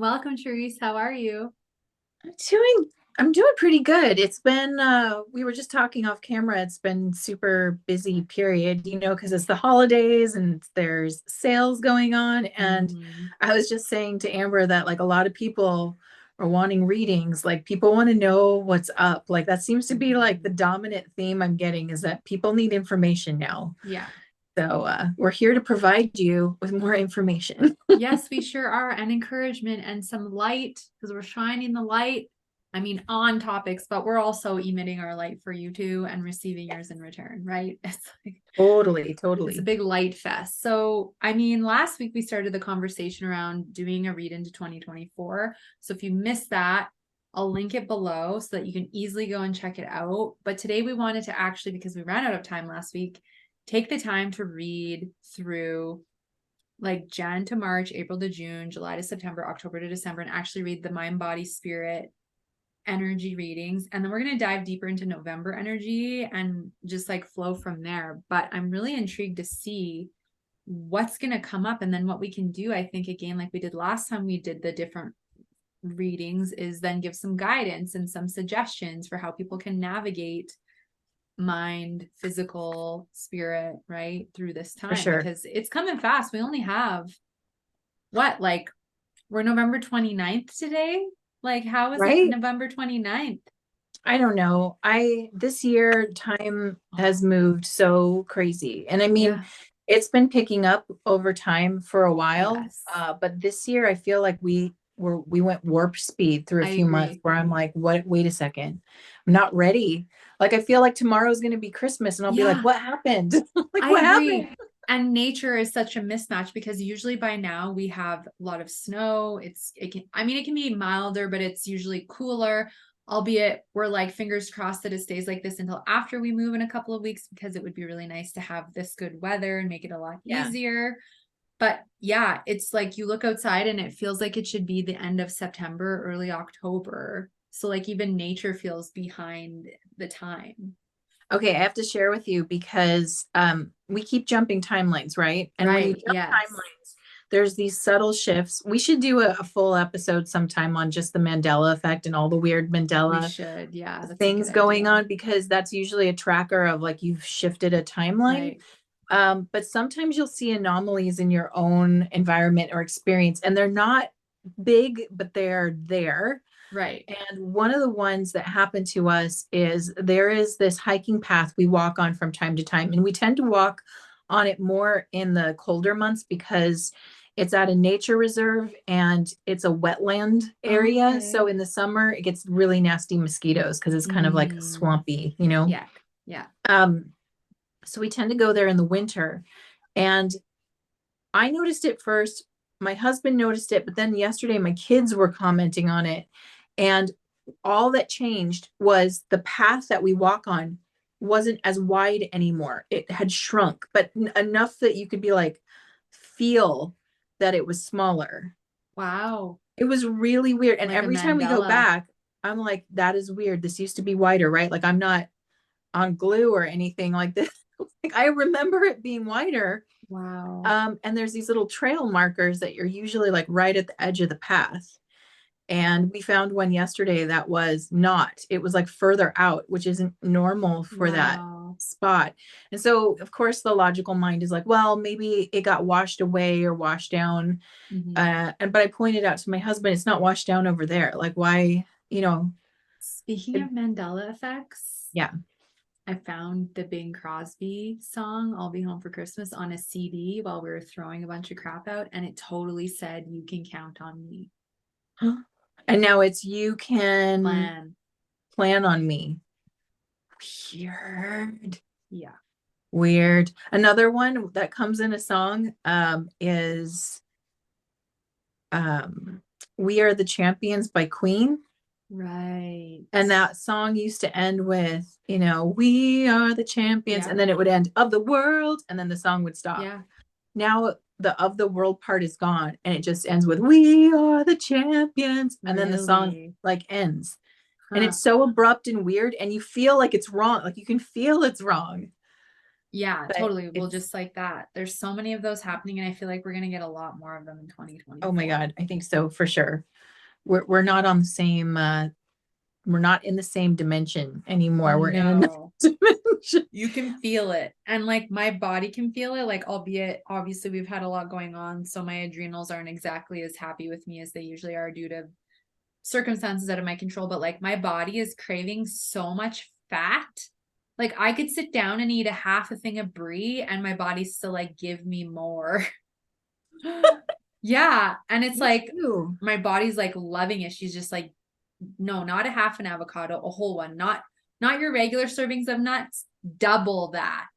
Welcome, Therese. How are you? I'm doing I'm doing pretty good. It's been we were just talking off camera. It's been super busy period, because it's the holidays and there's sales going on. And Hmm. I was just saying to Amber that like a lot of people are wanting readings. Like people want to know what's up. Like that seems to be like the Hmm. dominant theme I'm getting is that people need information now. Yeah. So we're here to provide you with more information. Yes, we sure are. And encouragement and some light because we're shining the light. I mean, on topics, but we're also emitting our light for you too and receiving yours in return, right? Totally, It's a totally. big light fest. So, I mean, last week we started the conversation around doing a read into 2024. So, if you missed that, I'll link it below so that you can easily go and check it out. But today we wanted to actually, because we ran out of time last week, take the time to read through like Jan to March, April to June, July to September, October to December, and actually read the mind, body, spirit energy readings. And then we're going to dive deeper into November energy and just like flow from there. But I'm really intrigued to see what's going to come up and then what we can do. I think, again, like we did last time we did the different readings, is then give some guidance and some suggestions for how people can navigate mind, physical, spirit, right, through this For time sure. because it's coming fast. We only have what, like, we're November 29th today. Like, how is it Right? November 29th? I don't know. This year time has moved so crazy. And I mean, Yeah. it's been picking up over time for a while. Yes. But this year I feel like we went warp speed through a I few months agree. where I'm like, what, wait a second. I'm not ready. Like I feel like tomorrow's gonna be Christmas and I'll be like, Yeah, what happened? Like I what happened? agree. And nature is such a mismatch because usually by now we have a lot of snow. It can be milder, but it's usually cooler, albeit we're like fingers crossed that it stays like this until after we move in a couple of weeks because it would be really nice to have this good weather and make it a lot Yeah. easier. But yeah, it's like you look outside and it feels like it should be the end of September, early October. So like even nature feels behind the time. Okay, I have to share with you because we keep jumping timelines, right? And when you Right. jump Yes. timelines, there's these subtle shifts. We should do a full episode sometime on just the Mandela effect and all the weird We Mandela should. Yeah, that's a good things going idea. on because that's usually a tracker of like you've shifted a timeline. Right. But sometimes you'll see anomalies in your own environment or experience, and they're not big, but they're there. Right. And one of the ones that happened to us is there is this hiking path we walk on from time to time, and we tend to walk on it more in the colder months because it's at a nature reserve and it's a wetland area. So Okay. in the summer, it gets really nasty mosquitoes because it's kind of like Mm, swampy, you know? yeah. Yeah. Um, so we tend to go there in the winter. And I noticed it first. My husband noticed it, but then yesterday my kids were commenting on it. And all that changed was the path that we walk on wasn't as wide anymore. It had shrunk, but enough that you could be like, feel that it was smaller. Wow. It was really weird. And Like a every time we go Mandela. back, I'm like, that is weird. This used to be wider, right? Like I'm not on glue or anything like this. Like I remember it being wider. Wow. And there's these little trail markers that you're usually like right at the edge of the path. And we found one yesterday that was not, it was like further out, which isn't normal for that Wow. spot. And so, of course, the logical mind is like, well, maybe it got washed away or washed down. Hmm. But I pointed out to my husband, it's not washed down over there. Like, why, you know, Speaking it, of Mandela effects, yeah. I found the Bing Crosby song, I'll Be Home for Christmas, on a CD while we were throwing a bunch of crap out, and it totally said, You can count on me. And now it's you can Plan. plan on me. Weird. Yeah. Weird. Another one that comes in a song is um, We Are the Champions by Queen. Right. And that song used to end with, we are the champions. Yeah. And then it would end of the world. And then the song would stop. Yeah. Now the of the world part is gone. And it just ends with, we are the champions. And then the song Really? like ends. And Huh. it's so abrupt and weird. And you feel like it's wrong. Like you can feel it's wrong. Yeah, but totally. Well, it's, just like that. There's so many of those happening, and I feel like we're gonna get a lot more of them in oh my 2024. God, I think so for sure. We're not on the same, we're not in the same dimension anymore. We're in another No. dimension. You can feel it. And like my body can feel it, like albeit obviously we've had a lot going on. So my adrenals aren't exactly as happy with me as they usually are due to circumstances out of my control. But like my body is craving so much fat. Like I could sit down and eat a half a thing of brie and my body still like give me more. Yeah. And it's Me like too. my body's like loving it. She's just like, no, not a half an avocado, a whole one, not your regular servings of nuts, double that.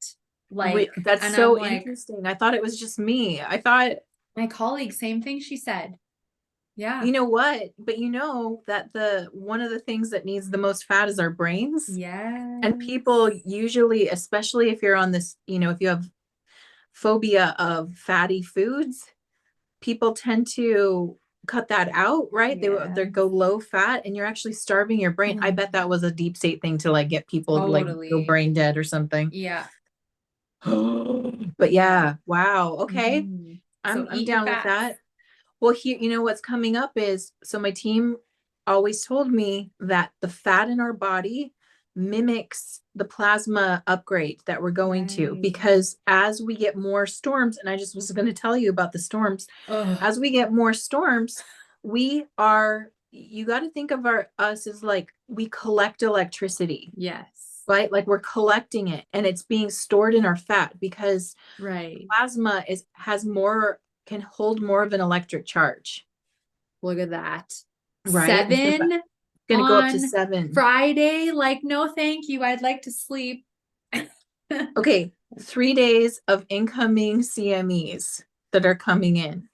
Like, That's and I'm so like, interesting. I thought it was just me. I thought, my colleague, same thing she said. Yeah. you know what? But you know that the one of the things that needs the most fat is our brains. And Yes. people usually, especially if you're on this, you know, if you have phobia of fatty foods, people tend to cut that out, right? They Yeah. go low fat and you're actually starving your brain. I bet that was a deep state thing to like get people to like go Totally. brain dead or something. Yeah. But Yeah. yeah, wow. Okay. So I'm eat your down with fats. that. Well, here, you know what's coming up is so my team always told me that the fat in our body mimics the plasma upgrade that we're going to, Right. because as we get more storms, and I just was going to tell you about the storms, Oh, as we get more storms, we are, you got to think of us as like we collect electricity, yes. right? Like we're collecting it and it's being stored in our fat because Right. plasma has more, can hold more of an electric charge, Look at that. right? It's 7 going to go up to on 7. Friday. Like, no, thank you. I'd like to sleep. Okay, 3 days of incoming CMEs that are coming in,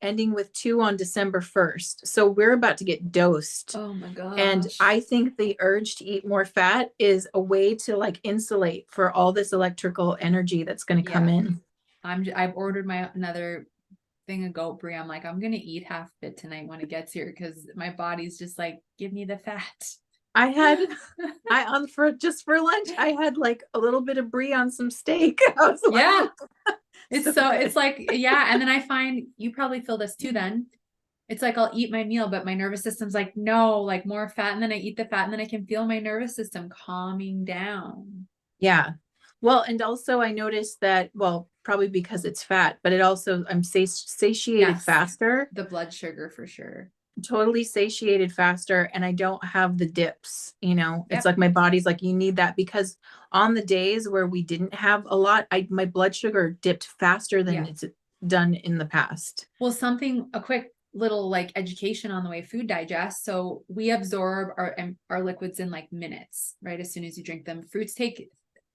ending with 2 on December 1st. So we're about to get dosed. Oh my And gosh. I think the urge to eat more fat is a way to like insulate for all this electrical energy that's going to come Yeah. in. I've ordered my another thing of goat brie. I'm like, I'm gonna eat half of it tonight when it gets here because my body's just like, give me the fat. I had for just for lunch, I had like a little bit of brie on some steak. I was like, Yeah. so It's good. like, yeah. And then I find you probably feel this too then. It's like I'll eat my meal, but my nervous system's like, no, like more fat. And then I eat the fat and then I can feel my nervous system calming down. Yeah. Well, and also I noticed that, well, probably because it's fat, but it also, I'm satiated Yes. faster, The blood sugar for sure. totally satiated faster, and I don't have the dips, you know. It's Yep. like my body's like, you need that because on the days where we didn't have a lot, my blood sugar dipped faster than Yeah. it's done in the past. Well, a quick little like education on the way food digests. So we absorb our liquids in like minutes, right? As soon as you drink them. Fruits take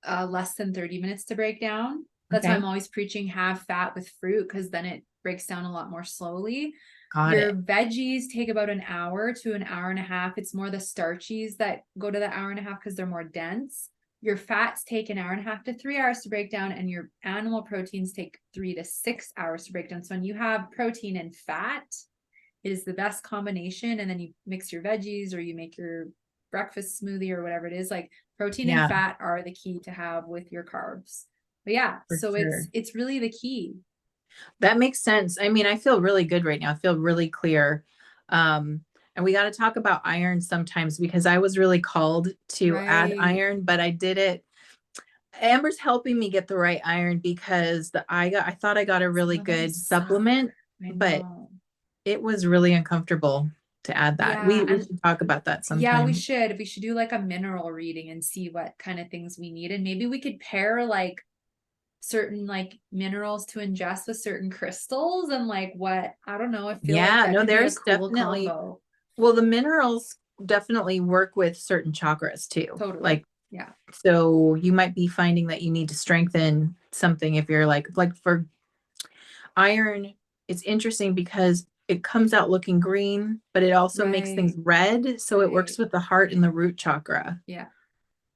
less than 30 minutes to break down. That's why I'm Okay. always preaching have fat with fruit because then it breaks down a lot more slowly. Got Your it. veggies take about an hour to an hour and a half. It's more the starchies that go to the hour and a half because they're more dense. Your fats take an hour and a half to 3 hours to break down, and your animal proteins take 3 to 6 hours to break down. So when you have protein and fat, it is the best combination. And then you mix your veggies or you make your breakfast smoothie or whatever it is. Like protein and Yeah, fat are the key to have with your carbs. But yeah, for so sure. it's really the key. That makes sense. I mean, I feel really good right now. I feel really clear. And we got to talk about iron sometimes because I was really called to add Right. iron, but I did it. Amber's helping me get the right iron because I thought I got a really Some of them good suck. supplement, I but know. it was really uncomfortable to add that. Yeah, We and should talk about that yeah, we sometime. should. We should do like a mineral reading and see what kind of things we need. And maybe we could pair like certain like minerals to ingest with certain crystals and like what, I don't know, I feel like Yeah, that no, could be a there's cool definitely, combo. well, the minerals definitely work with certain chakras too. Totally. Like, Yeah. so you might be finding that you need to strengthen something if you're like for iron, it's interesting because it comes out looking green, but it also makes things Right. red. So it works Right. with the heart and the root chakra. Yeah.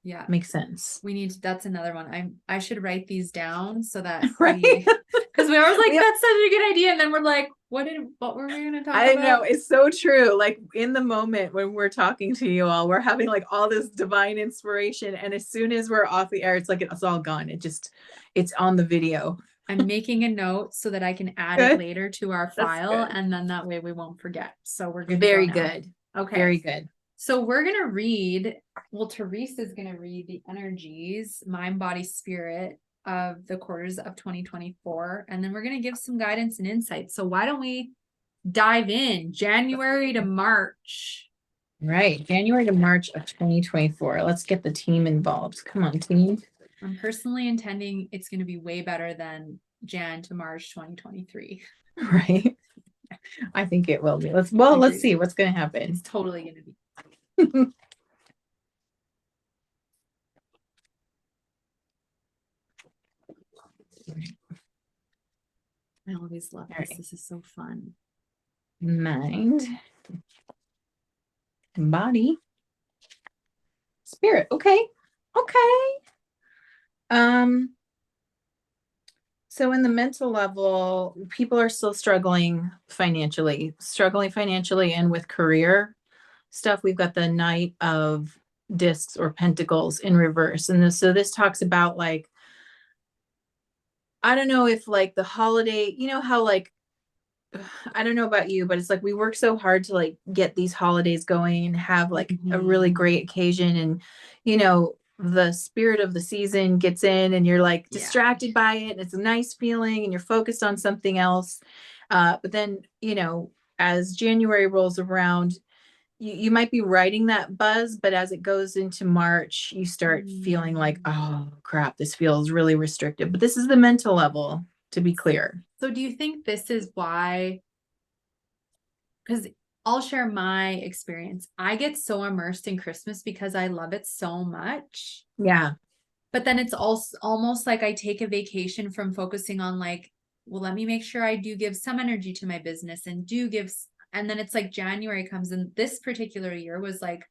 Yeah. Makes sense. That's another one. I should write these down so that Right? because we always like, Yeah. that's such a good idea. And then we're like, what were we going to talk I know, about? it's so true. Like in the moment when we're talking to you all, we're having like all this divine inspiration. And as soon as we're off the air, it's like it's all gone. It's on the video. I'm making a note so that I can add it Good. later to our That's file. good. And then that way we won't forget. So we're good to go Very now. good. Okay. Very good. So we're going to read, well, Therese is going to read the energies, mind, body, spirit of the quarters of 2024. And then we're going to give some guidance and insight. So why don't we dive in January to March? Right. January to March of 2024. Let's get the team involved. Come on, team. I'm personally intending it's going to be way better than Jan to March 2023. Right. I think it will be. Let's see what's going to happen. It's totally going to be. I always love this. Right. This is so fun. Mind, body, spirit. Okay. So in the mental level, people are still struggling financially and with career stuff. We've got the Knight of Discs or Pentacles in reverse. And so this talks about like, I don't know if like the holiday, you know how like, I don't know about you, but it's like we work so hard to like get these holidays going and have like a really great occasion, and you know the spirit of the season gets in and you're like distracted by it and it's a nice feeling and you're focused on something else, but then you know as January rolls around, you might be riding that buzz, but as it goes into March you start feeling like, oh crap, this feels really restrictive. But this is the mental level, to be clear. So do you think this is why, because I'll share my experience. I get so immersed in Christmas because I love it so much. Yeah. But then it's also almost like I take a vacation from focusing on like, well, let me make sure I do give some energy to my business and and then it's like January comes, and this particular year was like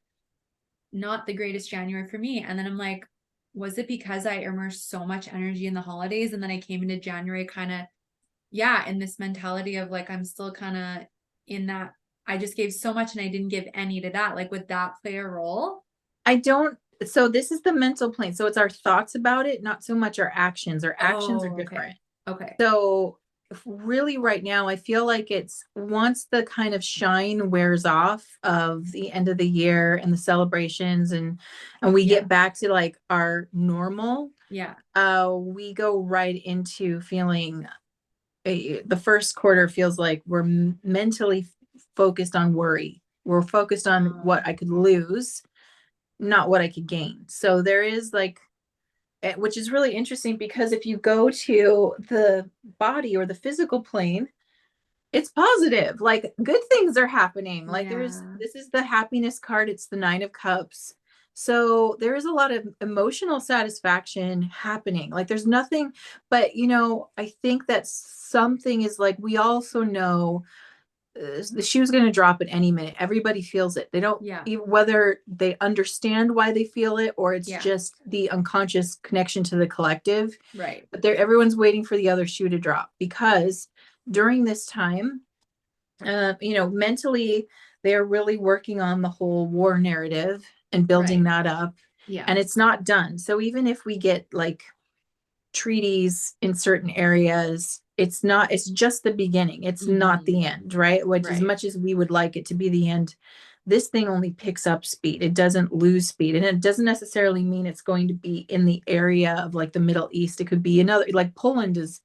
not the greatest January for me. And then I'm like, was it because I immersed so much energy in the holidays? And then I came into January kind of, in this mentality of like, I'm still kind of in that, I just gave so much and I didn't give any to that. Like, would that play a role? So this is the mental plane. So it's our thoughts about it, not so much our actions. Our actions are different. Okay. So really right now, I feel like it's once the kind of shine wears off of the end of the year and the celebrations and we get back to like our normal. Yeah. We go right into feeling the first quarter feels like we're mentally focused on worry. We're focused on what I could lose, not what I could gain. So there is like, which is really interesting because if you go to the body or the physical plane, it's positive. Like good things are happening. Like this is the happiness card. It's the 9 of Cups. So there is a lot of emotional satisfaction happening. Like there's nothing, but you know, I think that something is like, we also know the shoe's going to drop at any minute. Everybody feels it. They don't, whether they understand why they feel it or it's just the unconscious connection to the collective. Right. But everyone's waiting for the other shoe to drop because during this time, you know, mentally, they're really working on the whole war narrative and building that up. Yeah. And it's not done. So even if we get like treaties in certain areas, it's just the beginning. It's not the end, right? Which as much as we would like it to be the end, this thing only picks up speed. It doesn't lose speed. And it doesn't necessarily mean it's going to be in the area of like the Middle East. It could be another, like Poland is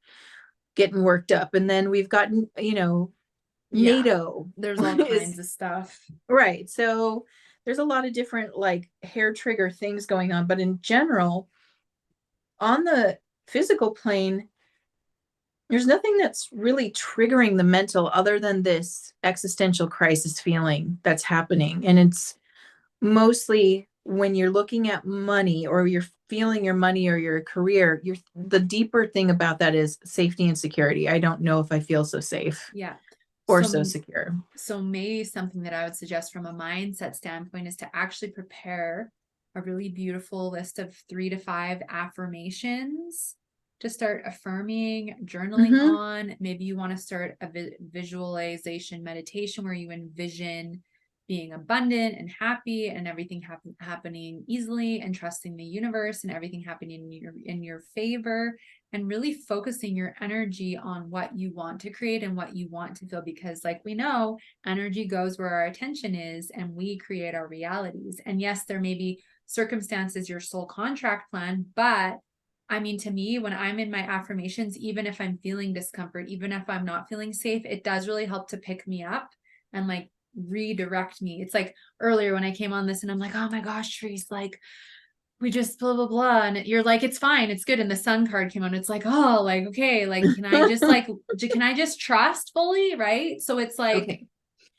getting worked up. And then we've gotten, you know, NATO. There's all kinds of stuff. Right. So there's a lot of different like hair trigger things going on. But in general, on the physical plane, there's nothing that's really triggering the mental other than this existential crisis feeling that's happening. And it's mostly when you're looking at money or you're feeling your money or your career, the deeper thing about that is safety and security. I don't know if I feel so safe. Yeah. Or so secure. So maybe something that I would suggest from a mindset standpoint is to actually prepare a really beautiful list of 3 to 5 affirmations to start affirming, journaling Mm-hmm. on. Maybe you want to start a visualization meditation where you envision being abundant and happy and everything happening easily, and trusting the universe and everything happening in your favor, and really focusing your energy on what you want to create and what you want to feel, because like we know, energy goes where our attention is, and we create our realities. And yes, there may be circumstances, your soul contract plan, but I mean, to me, when I'm in my affirmations, even if I'm feeling discomfort, even if I'm not feeling safe, it does really help to pick me up and like redirect me. It's like earlier when I came on this and I'm like, oh my gosh, Therese, like we just blah blah blah, and you're like, it's fine, it's good, and the sun card came on. It's like, oh, like, okay, like, can I just like can I just trust fully, right? So it's like Okay.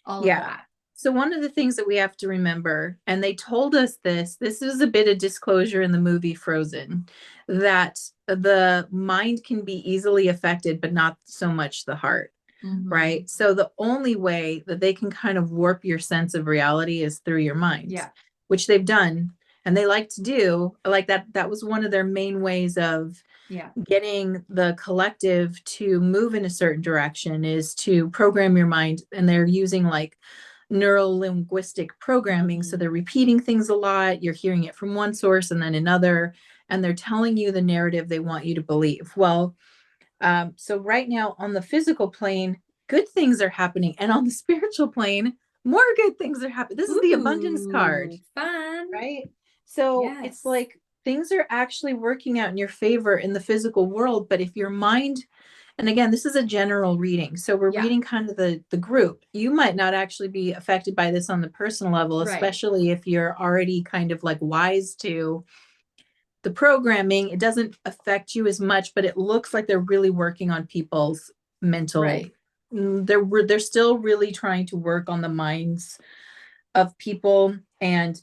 all of Yeah. that. So one of the things that we have to remember, and they told us this is a bit of disclosure in the movie Frozen, that the mind can be easily affected, but not so much the heart, right? So the only way that they can kind of warp your sense of reality is through your mind, Yeah. which they've done and they like to do. Like that was one of their main ways of Yeah. getting the collective to move in a certain direction, is to program your mind. And they're using like neural linguistic programming. So they're repeating things a lot. You're hearing it from one source and then another, and they're telling you the narrative they want you to believe. Well, so right now on the physical plane, good things are happening. And on the spiritual plane, more good things are happening. This is the abundance card, Ooh, fun. right? So it's Yes. like things are actually working out in your favor in the physical world. But if your mind, and again, this is a general reading, so we're Yeah. reading kind of the group. You might not actually be affected by this on the personal level, Right. especially if you're already kind of like wise to the programming. It doesn't affect you as much, but it looks like they're really working on people's mental. Right. They're still really trying to work on the minds of people. And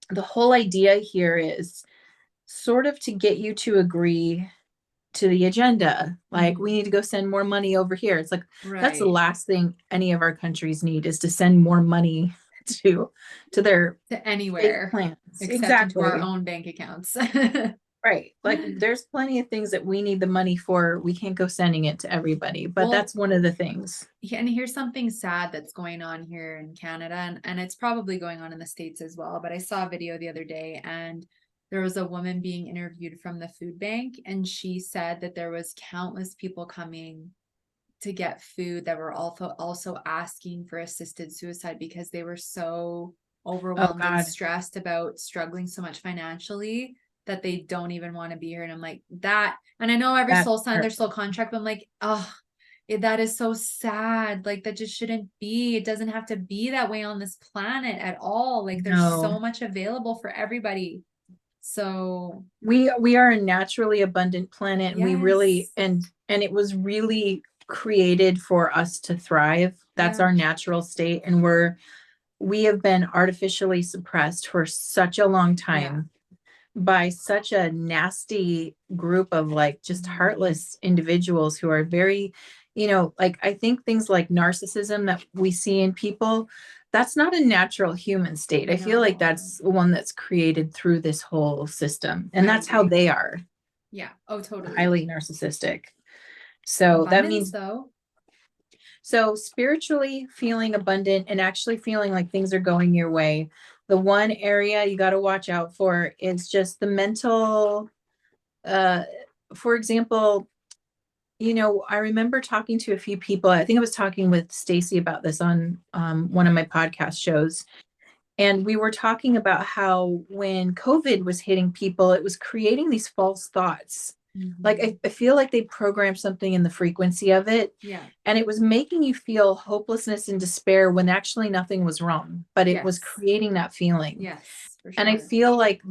the whole idea here is sort of to get you to agree to the agenda. Like, we need to go send more money over here. It's like, that's the Right. last thing any of our countries need, is to send more money to their To fake anywhere plans. except into our Exactly. own bank accounts. Right. Like, there's plenty of things that we need the money for. We can't go sending it to everybody, but Well, that's one of the things. and here's something sad that's going on here in Canada, and it's probably going on in the States as well. But I saw a video the other day, and there was a woman being interviewed from the food bank, and she said that there was countless people coming to get food that were also asking for assisted suicide because they were so Oh overwhelmed and God. stressed about struggling so much financially that they don't even want to be here. And I'm like, that, and I know every That soul signed their hurt. soul contract, but I'm like, oh, that is so sad. Like, that just shouldn't be. It doesn't have to be that way on this planet at all. Like, there's No. so much available for everybody. So We are a naturally abundant planet, and we really, yes. and it was really created for us to thrive. That's Yeah. our natural state, and we have been artificially suppressed for such a long Yeah. time by such a nasty group of like just heartless individuals who are very, like, I think things like narcissism that we see in people, that's not a natural human state. I feel like No. that's one that's created through this whole system, and I that's how agree. they are, Yeah. Oh, totally. highly narcissistic. So that Abundance, means, though. so spiritually feeling abundant and actually feeling like things are going your way. The one area you got to watch out for is just the mental, uh, for example, I remember talking to a few people. I think I was talking with Stacy about this on one of my podcast shows. And we were talking about how when COVID was hitting people, it was creating these false thoughts. Like, I feel like they programmed something in the frequency of it. Yeah. And it was making you feel hopelessness and despair when actually nothing was wrong, but it was Yes. creating that feeling. Yes, for And I sure. feel like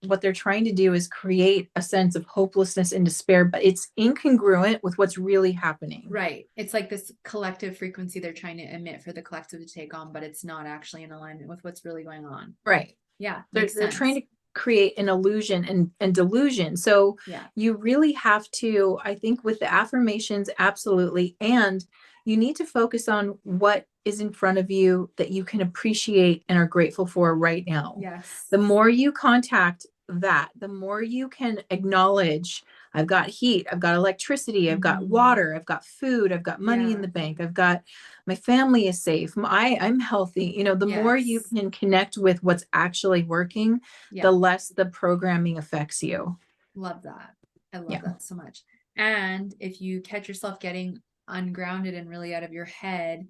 what they're trying to do is create a sense of hopelessness and despair, but it's incongruent with what's really happening. Right. It's like this collective frequency they're trying to emit for the collective to take on, but it's not actually in alignment with what's really going on. Right. Yeah. They're trying to create an illusion and delusion. So yeah. You really have to, I think, with the affirmations, absolutely. And you need to focus on what is in front of you that you can appreciate and are grateful for right now. Yes. The more you contact that, the more you can acknowledge, I've got heat, I've got electricity, I've got water, I've got food, I've got money in the bank, I've got, my family is safe, I'm healthy. The more you can connect with what's actually working, the less the programming affects you. Love that. I love that so much. And if you catch yourself getting ungrounded and really out of your head,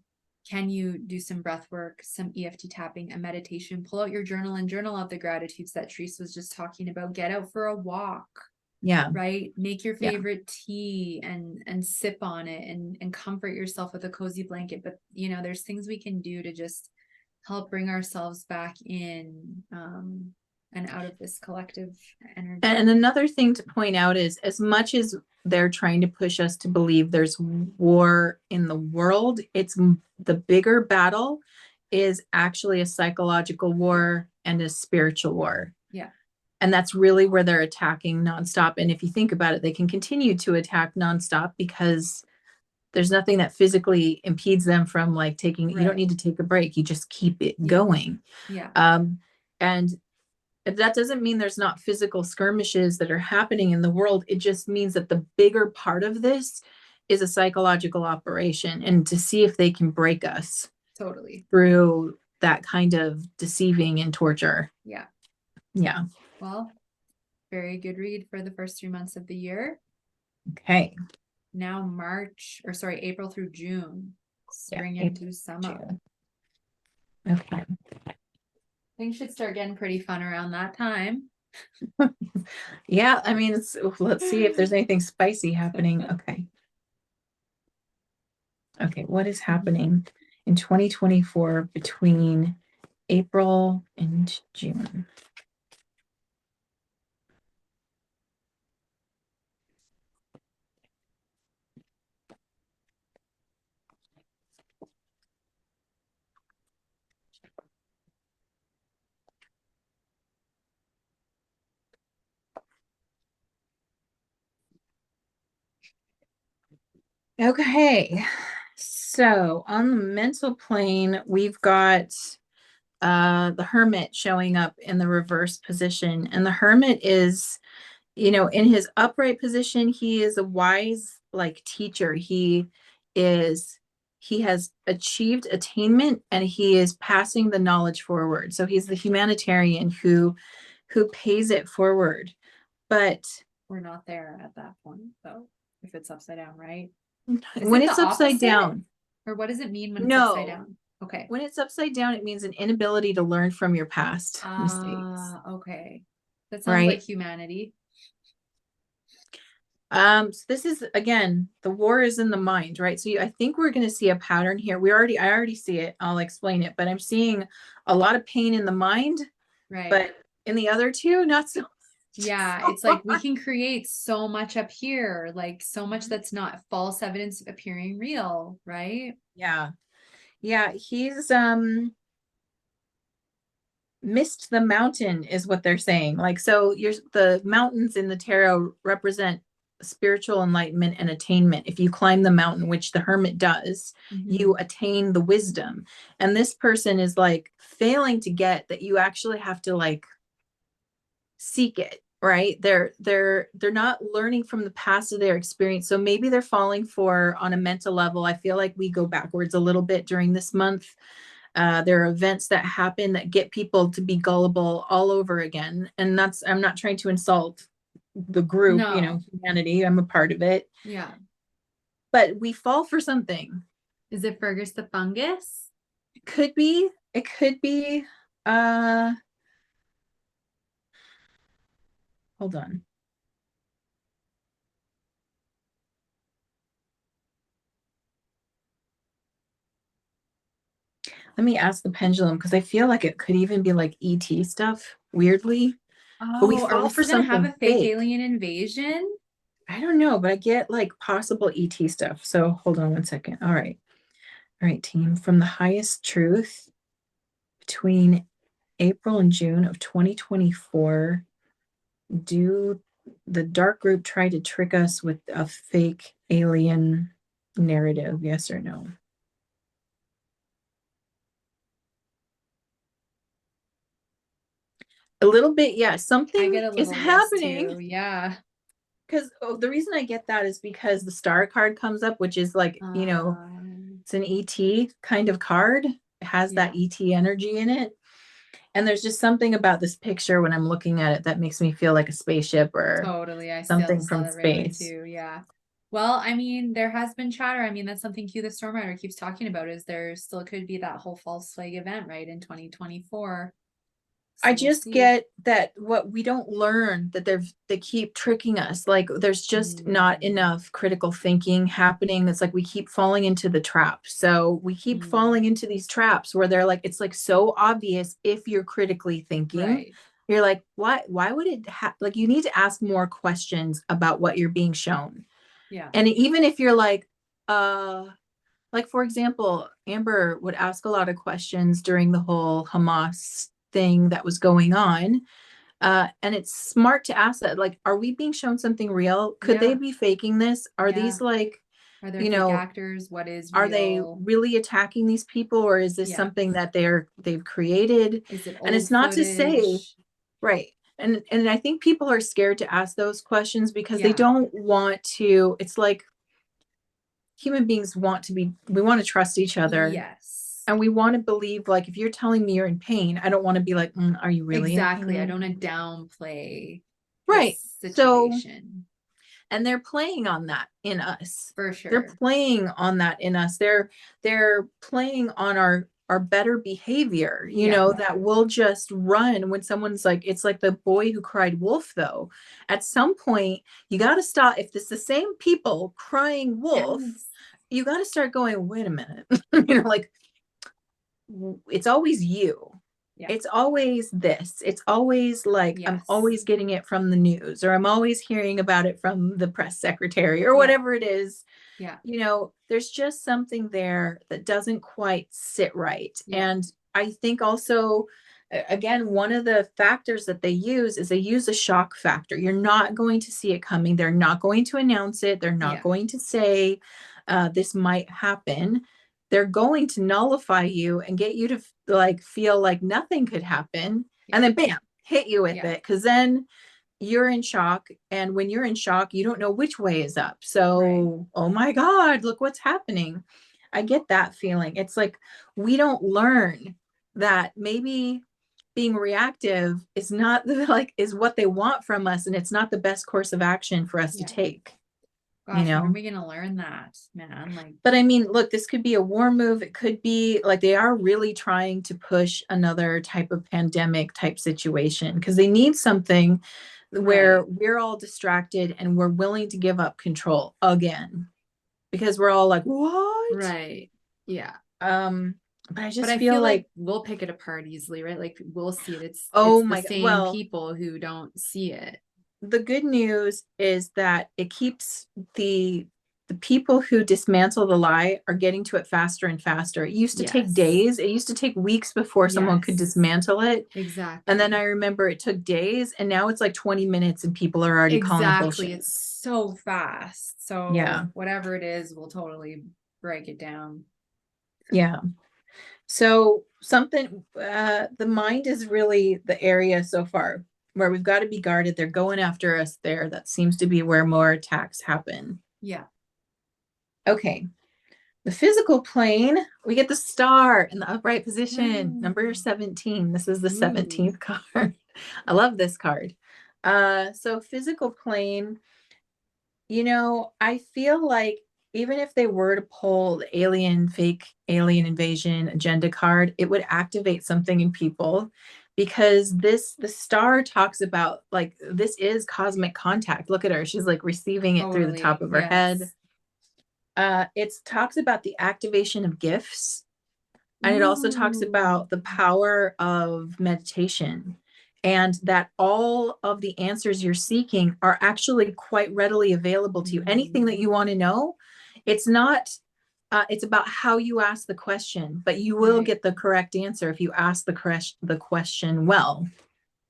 can you do some breath work, some EFT tapping, a meditation, pull out your journal and journal out the gratitudes that Therese was just talking about, get out for a walk. Yeah. Right. Make your favorite tea and sip on it and comfort yourself with a cozy blanket. But there's things we can do to just help bring ourselves back in, and out of this collective energy. And another thing to point out is, as much as they're trying to push us to believe there's war in the world, it's the bigger battle is actually a psychological war and a spiritual war. Yeah. And that's really where they're attacking nonstop. And if you think about it, they can continue to attack nonstop because there's nothing that physically impedes them from like taking, you don't need to take a break. You just keep it going. Yeah. And that doesn't mean there's not physical skirmishes that are happening in the world. It just means that the bigger part of this is a psychological operation, and to see if they can break us through that kind of deceiving and torture. Yeah. Yeah. Well, very good read for the first 3 months of the year. Okay. Now April through June. Spring into summer. Okay. Things should start getting pretty fun around that time. Yeah, I mean, let's see if there's anything spicy happening. Okay, what is happening in 2024 between April and June? Okay, so on the mental plane, we've got the Hermit showing up in the reverse position. And the Hermit is, in his upright position, he is a wise like teacher. He has achieved attainment and he is passing the knowledge forward. So he's the humanitarian who pays it forward. But we're not there at that point, though, if it's upside down, right? When it's upside down. Or what does it mean when it's upside down? Okay. When it's upside down, it means an inability to learn from your past mistakes. Okay. That sounds like humanity. So this is, again, the war is in the mind, right? So I think we're going to see a pattern here. I already see it. I'll explain it, but I'm seeing a lot of pain in the mind, right? But in the other two, not so. Yeah, it's like we can create so much up here, like so much that's not false evidence appearing real, right? Yeah. He's missed the mountain is what they're saying. Like, so the mountains in the tarot represent spiritual enlightenment and attainment. If you climb the mountain, which the Hermit does, you attain the wisdom. And this person is like failing to get that you actually have to like seek it, right? They're not learning from the past of their experience. So maybe they're falling for, on a mental level, I feel like we go backwards a little bit during this month. There are events that happen that get people to be gullible all over again. And I'm not trying to insult the group, humanity. I'm a part of it. Yeah. But we fall for something. Is it Fergus the fungus? It could be. Hold on. Let me ask the pendulum, because I feel like it could even be like ET stuff, weirdly. But we fall for something. Have a fake alien invasion? I don't know, but I get like possible ET stuff. So hold on one second. All right, team. From the highest truth between April and June of 2024, do the dark group try to trick us with a fake alien narrative? Yes or no? A little bit, yeah. I Something get a is little yes happening. too. Yeah. Because the reason I get that is because the star card comes up, which is like, it's an ET kind of card. It has that Yeah, ET energy in it. And there's just something about this picture when I'm looking at it that makes me feel like a spaceship or totally. I still something saw from that right away space. too. Yeah. Well, I mean, there has been chatter. I mean, that's something Q the Storm Rider keeps talking about is there still could be that whole false flag event, right, in 2024. I So we'll just see. get that what we don't learn that they keep tricking us. Like there's just not Mm, enough critical thinking happening. It's like we keep falling into the trap. So we keep mm, falling into these traps where they're like, it's like so obvious if you're critically thinking. right. You're like, why would it like you need to ask more questions about what you're being shown. Yeah. And even if you're uh like for example, Amber would ask a lot of questions during the whole Hamas thing that was going on. And it's smart to ask that, like, are we being shown something real? Could they Yeah. be faking this? Are Yeah. these like, Are there you fake know, actors? What is are they real? really attacking these people, or is this Yeah. something that they've created? Is it And it's old not to say, footage? right. And I think people are scared to ask those questions because they Yeah. don't want to, it's like human beings we want to trust each other. Yes. And we want to believe, like, if you're telling me you're in pain, I don't want to be like, are you really in Exactly. I don't pain? want to downplay Right. this So, situation and they're playing on that in us. for They're sure. playing on that in us. They're playing on our better behavior, Yeah. that we'll just run when someone's like, it's like the boy who cried wolf, though. At some point, you got to stop. If it's the same people crying wolf, Yes. you got to start going, wait a minute, like, it's always you. Yeah. It's always this. It's always like I'm Yes. always getting it from the news, or I'm always hearing about it from the press secretary or Yeah. whatever it is. Yeah. There's just something there that doesn't quite sit right. Yeah. And I think also, again, one of the factors that they use is they use a shock factor. You're not going to see it coming. They're not going to announce it. They're not Yeah. going to say this might happen. They're going to nullify you and get you to like feel like nothing could happen, Yeah. and then bam, hit you with Yeah. it, because then you're in shock, and when you're in shock you don't know which way is up. Right. So, oh my god, look what's happening. I get that feeling. It's like we don't learn that maybe being reactive is not like is what they want from us, and it's not the best course of action for us to Yeah. take you Gosh, when are know we gonna learn that, man? Like, But I mean, look, this could be a war move. It could be like they are really trying to push another type of pandemic type situation because they need something where right. we're all distracted and we're willing to give up control again, because we're all like, what? Right. Yeah. Um, but I But just I feel feel like, like we'll pick it apart easily, right? Like we'll see it. oh It's the my God. same Well, people who don't see it. the good news is that it keeps the people who dismantle the lie are getting to it faster and faster. It used to take Yes. days. It used to take weeks before someone could Yes. dismantle it. And then Exactly. I remember it took days, and now it's like 20 minutes and people are already calling it Exactly. bullshit. It's so fast. Yeah. So whatever it is, we'll totally break it down. Yeah. So something, the mind is really the area so far where we've got to be guarded. They're going after us there. That seems to be where more attacks happen. Yeah. Okay. The physical plane, we get the star in the upright position, number 17. This is the Ooh. 17th card. I love this card. So physical plane, I feel like even if they were to pull the fake alien invasion agenda card, it would activate something in people, because the star talks about, like, this is cosmic contact. Look at her. She's like receiving it through the top Totally. of her head. Yes. It talks about the activation of gifts, and it also talks Ooh. about the power of meditation, and that all of the answers you're seeking are actually quite readily available to you. Anything that Mm. you want to know, it's not, it's about how you ask the question, but you will Right. get the correct answer if you ask the question well.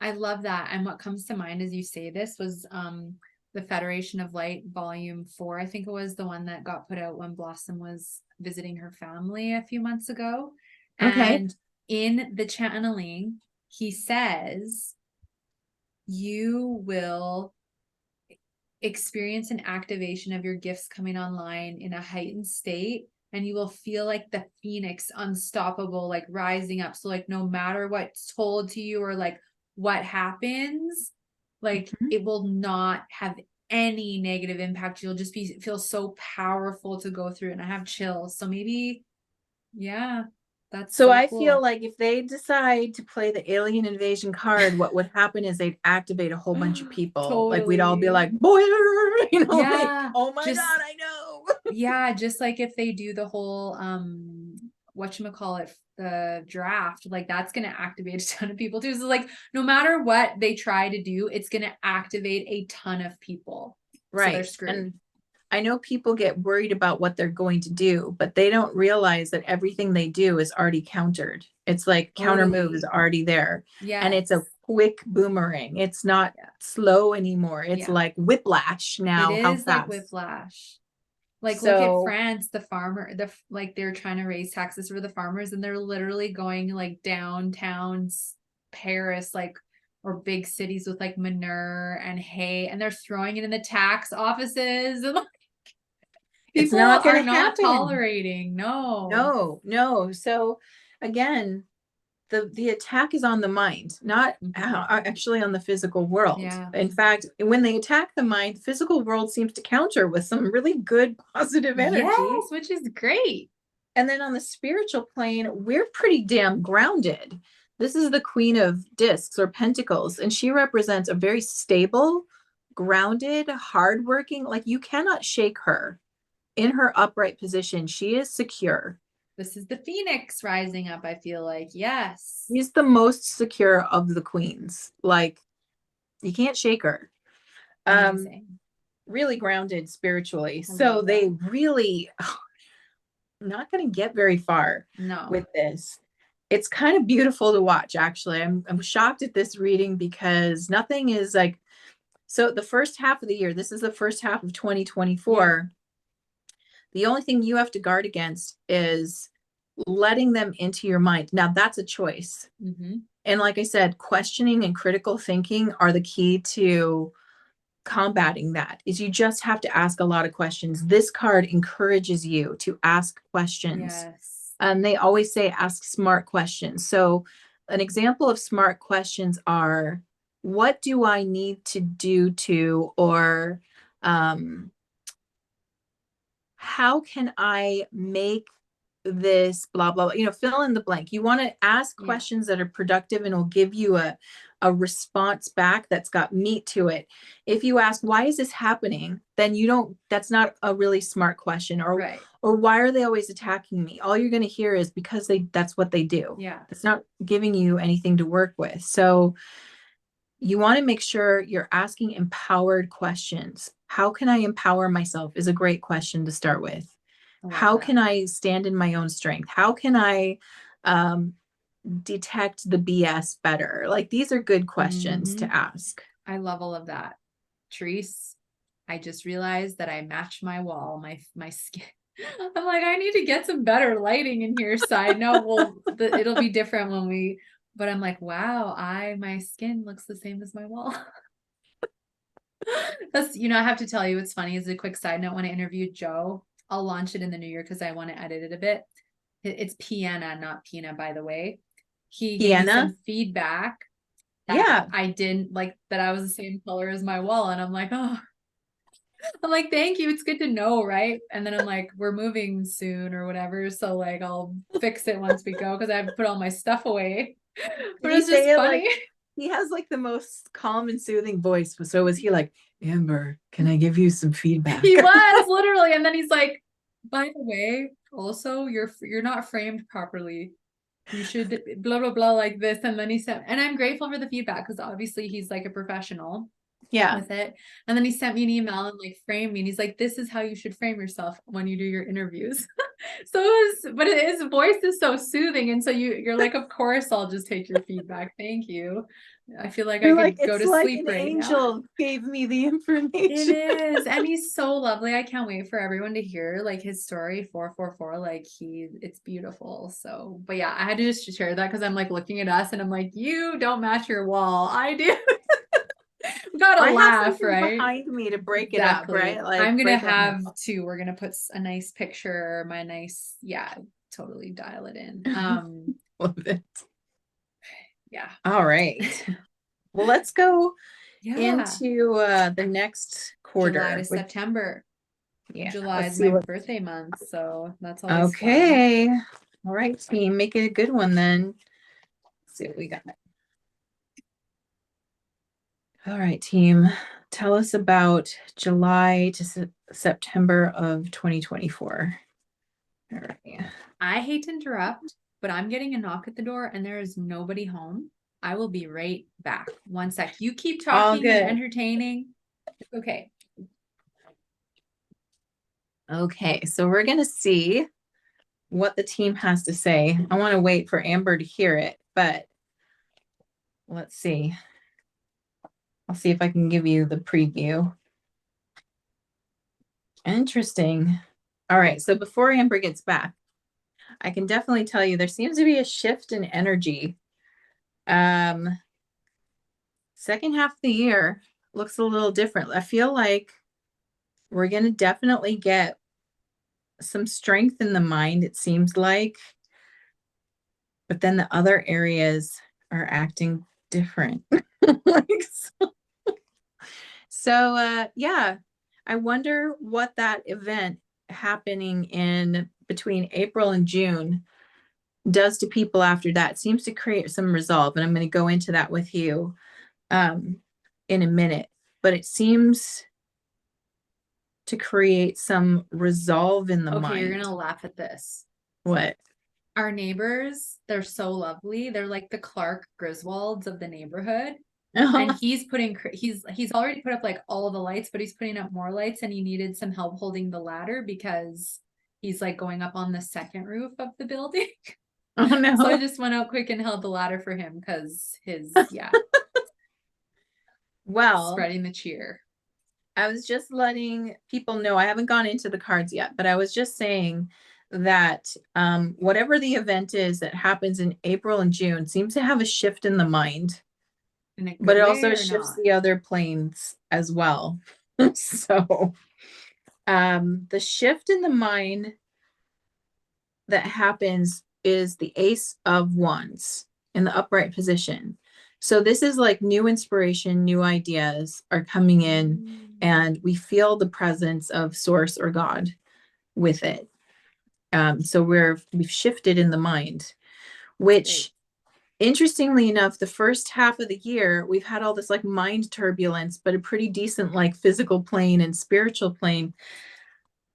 I love that. And what comes to mind as you say this was the Federation of Light Volume 4. I think it was the one that got put out when Blossom was visiting her family a few months ago. Okay. And in the channeling, he says, you will experience an activation of your gifts coming online in a heightened state, and you will feel like the phoenix, unstoppable, like rising up. So like no matter what's told to you or like what happens, like Mhm. it will not have any negative impact. You'll just feel so powerful to go through it. And I have chills. So maybe, yeah, that's So so I feel cool. like if they decide to play the alien invasion card, what would happen is they'd activate a whole bunch of people. Like we'd all be Totally. like, boy, like, Yeah. oh my Just God, I know. Yeah, just like if they do the whole whatchamacallit, the draft, like that's gonna activate a ton of people too. So like no matter what they try to do, it's gonna activate a ton of people. So they're Right. screwed. And I know people get worried about what they're going to do, but they don't realize that everything they do is already countered. It's like counter move is Totally. already there. And it's a Yes. quick boomerang. It's not Yeah. slow anymore. It's Yeah. like whiplash It now. How is like fast? whiplash. Like look at So France, the farmer, like they're trying to raise taxes for the farmers, and they're literally going like downtown Paris, like or big cities with like manure and hay, and they're throwing it in the tax offices. And like, it's people not going are to not happen. tolerating. No. No, no. So again, the attack is on the mind, not Mhm. actually on the physical world. Yeah. In fact, when they attack the mind, the physical world seems to counter with some really good positive energy. Yes, which is great. And then on the spiritual plane, we're pretty damn grounded. This is the Queen of Discs or Pentacles, and she represents a very stable, grounded, hardworking, like you cannot shake her. In her upright position, she is secure. This is the phoenix rising up, I feel like. Yes. She's the most secure of the queens. Like you can't shake her. Um, Amazing. really grounded spiritually. I So love that. they really not going to get very far No. with this. It's kind of beautiful to watch, actually. I'm shocked at this reading because nothing is like so the first half of the year, this is the first half of Yeah. 2024. The only thing you have to guard against is letting them into your mind. Now that's a choice. Mm-hmm. And like I said, questioning and critical thinking are the key to combating that. Is you just have to ask a lot of questions. This card encourages you to ask questions. Yes. They always say ask smart questions. So an example of smart questions are, what do I need to do to, or um, how can I make this blah blah blah, fill in the blank. You want to ask Yeah. questions that are productive and will give you a response back that's got meat to it. If you ask why is this happening, then you don't, that's not a really smart question. Right. Or why are they always attacking me? All you're going to hear is because that's what they do. Yeah. It's not giving you anything to work with. So you want to make sure you're asking empowered questions. How can I empower myself is a great question to start with. I love How that. can I stand in my own strength? How can I um, detect the BS better? Like these are good questions Mm-hmm. to ask. I love all of that. Therese, I just realized that I match my wall, my skin. I'm like, I need to get some better lighting in here. Side note, well, it'll be different when we. But I'm like, wow, my skin looks the same as my wall. That's, I have to tell you, what's funny is a quick side note. When I interviewed Joe, I'll launch it in the new year because I want to edit it a bit. It's Piana, not Pina, by the way. He gave me Piana? some feedback that Yeah. I didn't like, that I was the same color as my wall. And I'm like, oh, I'm like, thank you. It's good to know, right? And then I'm like, we're moving soon or whatever. So like I'll fix it once we go because I have to put all my stuff away. Did But he it's just say it funny. like he has like the most calm and soothing voice? So was he like, Amber, can I give you some feedback? He was literally. And then he's like, by the way, also you're not framed properly. You should blah blah blah like this. And then he said, and I'm grateful for the feedback because obviously he's like a professional Yeah. with it. And then he sent me an email and like framed me, and he's like, this is how you should frame yourself when you do your interviews. So but his voice is so soothing, and so you're like, of course I'll just take your feedback, thank you. I feel like I You're like, could go it's to like sleep an right now. angel gave me the It information. is, and he's so lovely. I can't wait for everyone to hear like his story 444. Like it's beautiful. So but yeah, I had to just share that because I'm like looking at us and I'm like, you don't match your wall, I do. gotta I have laugh, something right? behind me to break it up, Exactly. right? Like I'm gonna break up my have to, we're gonna put a nice picture, my nice, yeah, totally dial it in. love it. Yeah. All right. Well, let's go Yeah. into the next July to quarter. September. Yeah, July let's is see my what. birthday month, so that's always fun. Okay. All right, team, make it a good one then. Let's see what we got. All right, team. Tell us about July to September of 2024. All right. I hate to interrupt, but I'm getting a knock at the door and there is nobody home. I will be right back. One sec. You keep All talking and good. entertaining. Okay. Okay, so we're gonna see what the team has to say. I want to wait for Amber to hear it, but let's see. I'll see if I can give you the preview. Interesting. All right, so before Amber gets back, I can definitely tell you there seems to be a shift in energy. Second half of the year looks a little different. I feel like we're going to definitely get some strength in the mind, it seems like, but then the other areas are acting different. Like, yeah, I wonder what that event happening in between April and June does to people after that. It seems to create some resolve, and I'm going to go into that with you in a minute. But it seems to create some resolve in the Okay, you're mind. gonna laugh at this. What? Our neighbors, they're so lovely. They're like the Clark Griswolds of the neighborhood. And he's already put up like all the lights, but he's putting up more lights and he needed some help holding the ladder because he's like going up on the second roof of the building. Oh no. So I just went out quick and held the ladder for him because his, yeah, Well, spreading the cheer. I was just letting people know, I haven't gone into the cards yet, but I was just saying that whatever the event is that happens in April and June seems to have a shift in the mind, In a but good it way also or shifts not? the other planes as well. So the shift in the mind that happens is the Ace of Wands in the upright position. So this is like new inspiration, new ideas are coming in, and we feel the presence of Source or God with it. So we've shifted in the mind, which interestingly enough, the first half of the year, we've had all this like mind turbulence, but a pretty decent like physical plane and spiritual plane.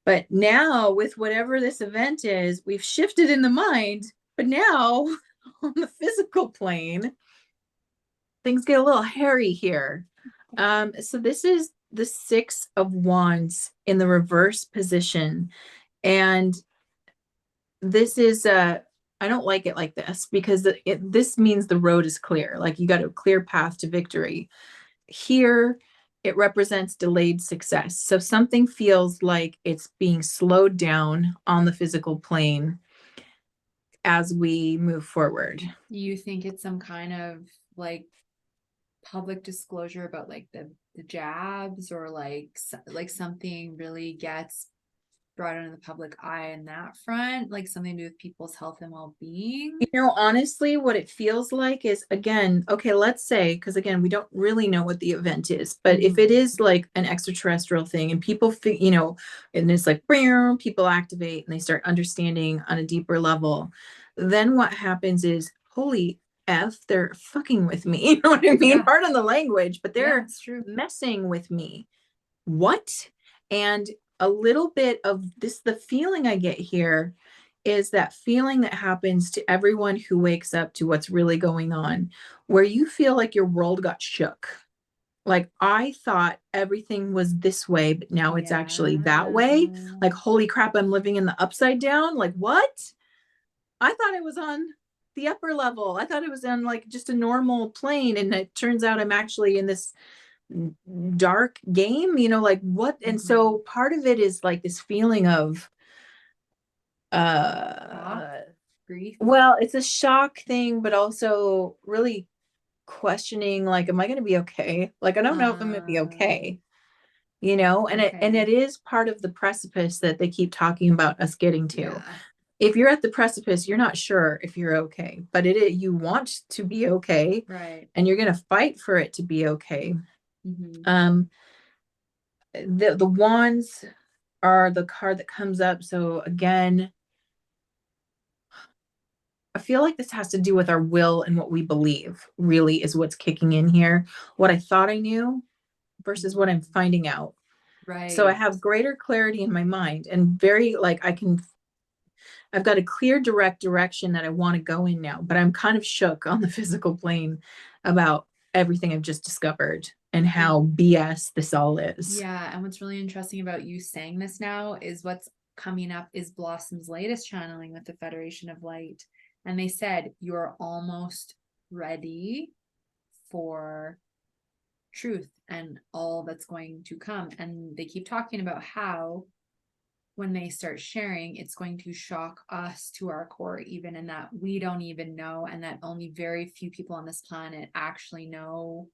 But now, with whatever this event is, we've shifted in the mind, but now on the physical plane, things get a little hairy here. So this is the Six of Wands in the reverse position. And this is I don't like it like this because this means the road is clear. Like you got a clear path to victory. Here, it represents delayed success. So something feels like it's being slowed down on the physical plane as we move forward. You think it's some kind of like public disclosure about like the jabs or like something really gets brought into the public eye in that front, like something to do with people's health and well-being? Honestly, what it feels like is, again, okay, let's say, because again, we don't really know what the event is, but if it is like an extraterrestrial thing and people, and it's like, people activate and they start understanding on a deeper level, then what happens is, holy F, they're fucking with me. You know what I mean? Yeah. Pardon the language, but they're it's true. messing with me. What? And a little bit of this, the feeling I get here is that feeling that happens to everyone who wakes up to what's really going on, where you feel like your world got shook. Like, I thought everything was this way, but now it's actually that way. Like, holy crap, I'm living in the upside down. Like, what? I thought I was on the upper level. I thought it was on like just a normal plane. And it turns out I'm actually in this dark game, like what? And so part of it is like this feeling of grief. well, it's a shock thing, but also really questioning, like, am I going to be okay? Like, I don't know if I'm going to be okay, you know, and Okay. it is part of the precipice that they keep talking about us getting to. Yeah. If you're at the precipice, you're not sure if you're okay, but you want to be okay, Right. and you're going to fight for it to be okay. Mm-hmm. Um, the wands are the card that comes up. So again, I feel like this has to do with our will and what we believe really is what's kicking in here. What I thought I knew versus what I'm finding out. So I Right. have greater clarity in my mind and very like I've got a clear direct direction that I want to go in now, but I'm kind of shook on the physical plane about everything I've just discovered and And how BS this all is. yeah, and what's really interesting about you saying this now is what's coming up is Blossom's latest channeling with the Federation of Light. And they said you're almost ready for truth and all that's going to come. And they keep talking about how when they start sharing, it's going to shock us to our core, even, and that we don't even know, and that only very few people on this planet actually know.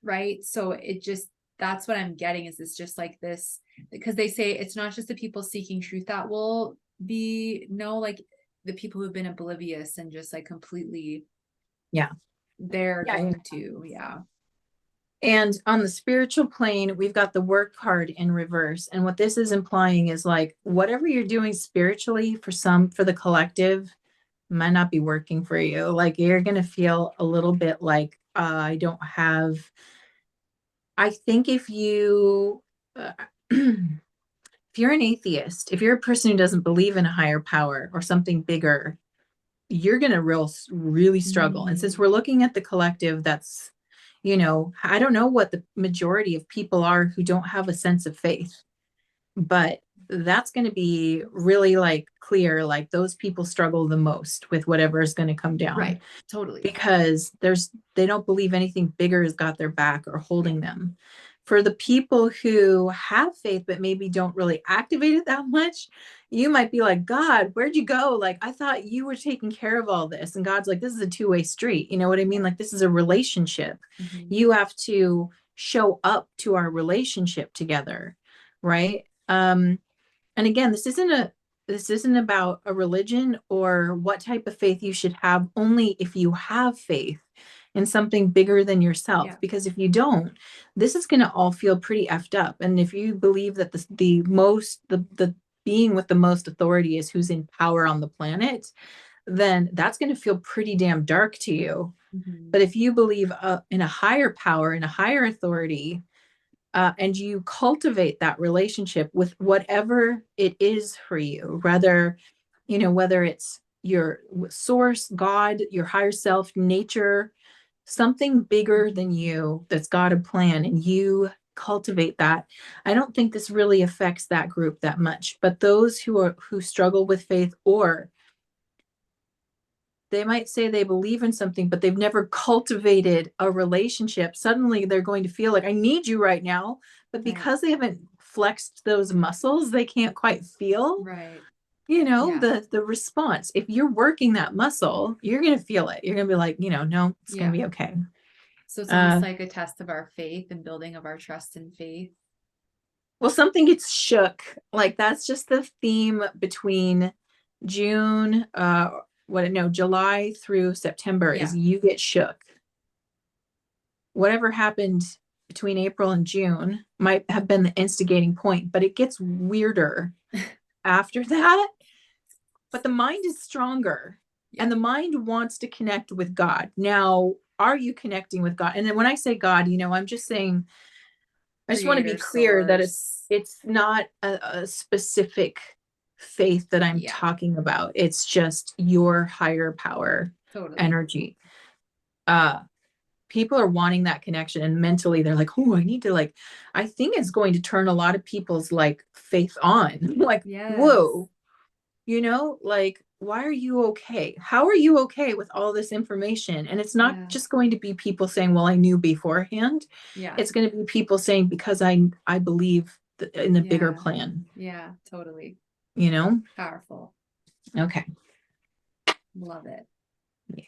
Right. So it just, that's what I'm getting is it's just like this, because they say it's not just the people seeking truth that will be, no, like the people who've been oblivious and just like completely, Yeah. they're Yeah. going to, yeah. And on the spiritual plane, we've got the work card in reverse. And what this is implying is like whatever you're doing spiritually for the collective might not be working for you. Like you're going to feel a little bit like, I don't have, I think if you're an atheist, if you're a person who doesn't believe in a higher power or something bigger, you're going to really struggle. And since we're looking at the collective, that's, I don't know what the majority of people are who don't have a sense of faith, but that's going to be really like clear. Like those people struggle the most with whatever is going to come down Right. Totally. because they don't believe anything bigger has got their back or holding them. For the people who have faith but maybe don't really activate it that much, you might be like, God, where'd you go? Like, I thought you were taking care of all this. And God's like, this is a two-way street. You know what I mean? Yeah. Like, this is a relationship. Mm-hmm. You have to show up to our relationship together, right? And again, this isn't about a religion or what type of faith you should have, only if you have faith in something bigger than yourself. Yeah. Because if you don't, this is going to all feel pretty effed up. And if you believe that the being with the most authority is who's in power on the planet, then that's going to feel pretty damn dark to you. Mm-hmm. But if you believe in a higher power, in a higher authority, and you cultivate that relationship with whatever it is for you, whether it's your source, God, your higher self, nature, something bigger than you that's got a plan, and you cultivate that. I don't think this really affects that group that much, but those who struggle with faith, or they might say they believe in something, but they've never cultivated a relationship. Suddenly they're going to feel like, I need you right now. But Right. because they haven't flexed those muscles, they can't quite feel, Right. Yeah. the response. If you're working that muscle, you're going to feel it. You're going to be like, no, it's going Yeah. to be okay. So it's almost Uh, like a test of our faith and building of our trust and faith. well, something gets shook. Like that's just the theme between June, July through September Yeah. is you get shook. Whatever happened between April and June might have been the instigating point, but it gets weirder after that. But the mind is stronger, Yeah. and the mind wants to connect with God. Now, are you connecting with God? And then when I say God, I'm just saying, I just want to be Creator clear that source. it's not a specific faith that I'm Yeah. talking about. It's just your higher power Totally. energy. Uh, People are wanting that connection, and mentally they're like, oh, I need to, like, I think it's going to turn a lot of people's like faith on. Like, Yes. whoa, like, why are you okay? How are you okay with all this information? And it's not Yeah. just going to be people saying, well, I knew beforehand. Yeah. It's going to be people saying, because I believe in the bigger Yeah. plan. Yeah. Totally. you know Powerful. okay. Love it. Yeah.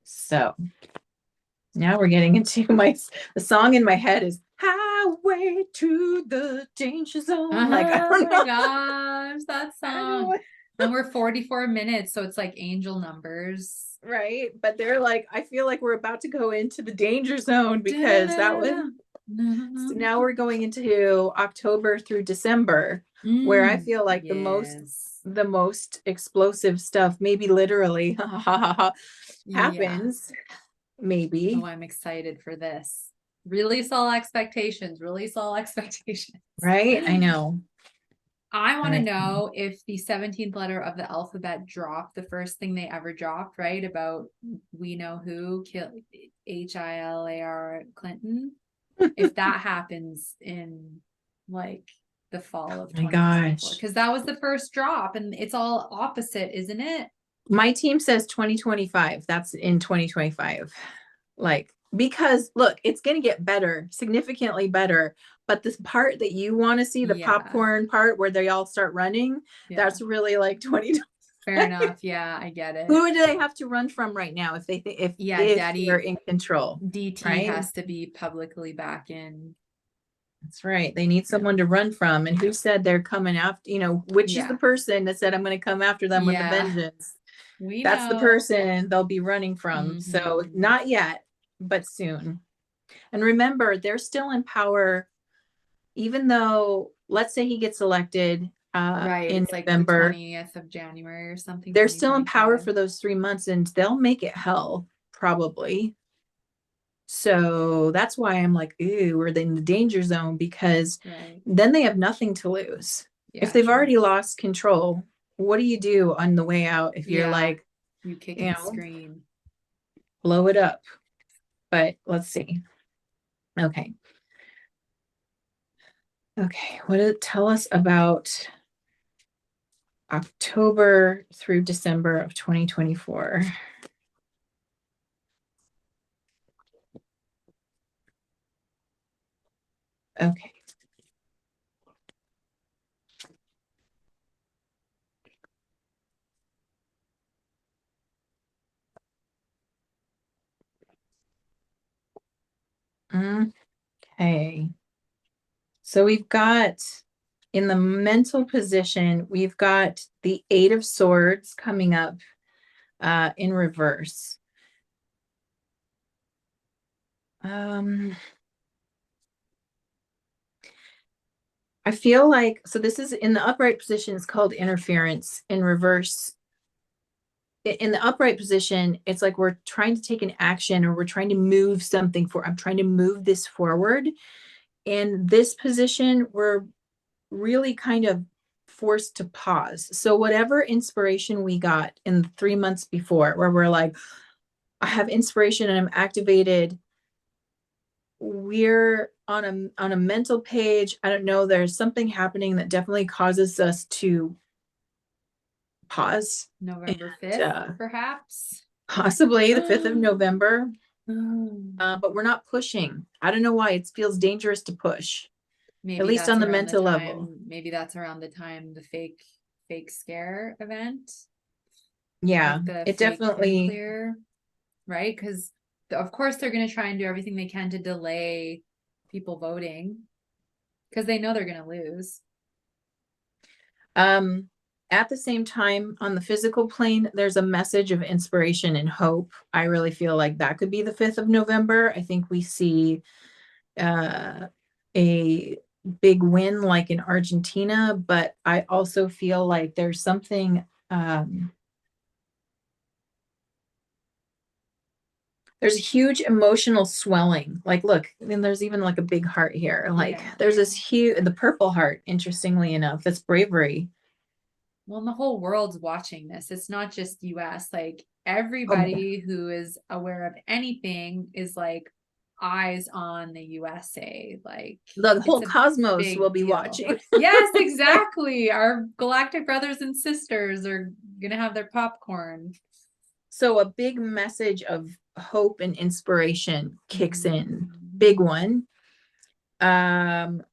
So now we're getting into the song in my head is Highway to the Danger Zone. Like, I Oh don't my know. gosh, that I don't know song. what- And we're 44 minutes, so it's like angel numbers. right. But they're like, I feel like we're about to go into the danger zone because that was, so now we're going into October through December, where I feel like Yes. the most explosive stuff, maybe literally Yeah. happens. Maybe. Oh, I'm excited for this. Release all expectations. Release all expectations. Right? I know. I want to Right. know if the 17th letter of the alphabet dropped, the first thing they ever dropped, right? About we know who killed HILAR Clinton. If that happens in like the fall of My 2024, gosh. because that was the first drop and it's all opposite, isn't it? My team says 2025. That's in 2025. Like, because look, it's going to get better, significantly better. But this part that you want to see, the Yeah. popcorn part where they all start running, Yeah. that's really like 20. Fair enough. Yeah, I get it. Who do they have to run from right now if they think if Daddy they're in control? DT right? has to be publicly back in. That's right. They need someone to run from. And who said they're coming after, which is Yeah. the person that said I'm going to come after them with a Yeah. vengeance. We That's the know. person they'll be running from. So Mhm. not yet, but soon. And remember, they're still in power, even though, let's say he gets elected Right. in It's like the November. 20th of January or something. They're still in power 2025. for those 3 months and they'll make it hell, probably. So that's why I'm like, ooh, we're in the danger zone because Right. then they have nothing to lose. Yeah, If they've true. already lost control, what do you do on the way out if you're Yeah. like, You kick you and know, scream. blow it up? But let's see. Okay. Okay. What did it tell us about October through December of 2024? Okay. Okay. So we've got in the mental position, we've got the Eight of Swords coming up in reverse. I feel like, so this is in the upright position, it's called interference. In reverse, in the upright position, it's like we're trying to take an action or we're trying to move something I'm trying to move this forward. In this position, we're really kind of forced to pause. So whatever inspiration we got in the 3 months before, where we're like, I have inspiration and I'm activated, we're on a mental page. I don't know, there's something happening that definitely causes us to pause. November 5th, perhaps. Possibly the 5th of November. Mm. But we're not pushing. I don't know why it feels dangerous to push. Maybe at least on the around mental time, level. Maybe that's around the time the fake scare event. Yeah, Like the it fake definitely clear, right? Because of course they're going to try and do everything they can to delay people voting because they know they're going to lose. At the same time, on the physical plane, there's a message of inspiration and hope. I really feel like that could be the 5th of November. I think we see a big win like in Argentina, but I also feel like there's something there's a huge emotional swelling. Like, look, and there's even like a big heart here. Like, there's this huge, the purple heart, interestingly enough, that's bravery. Well, and the whole world's watching this. It's not just US. Like everybody who is aware of anything is like eyes on the USA. Like the whole cosmos will be deal. watching. Yes, exactly. Our galactic brothers and sisters are gonna have their popcorn. So a big message of hope and inspiration kicks in. Big one. And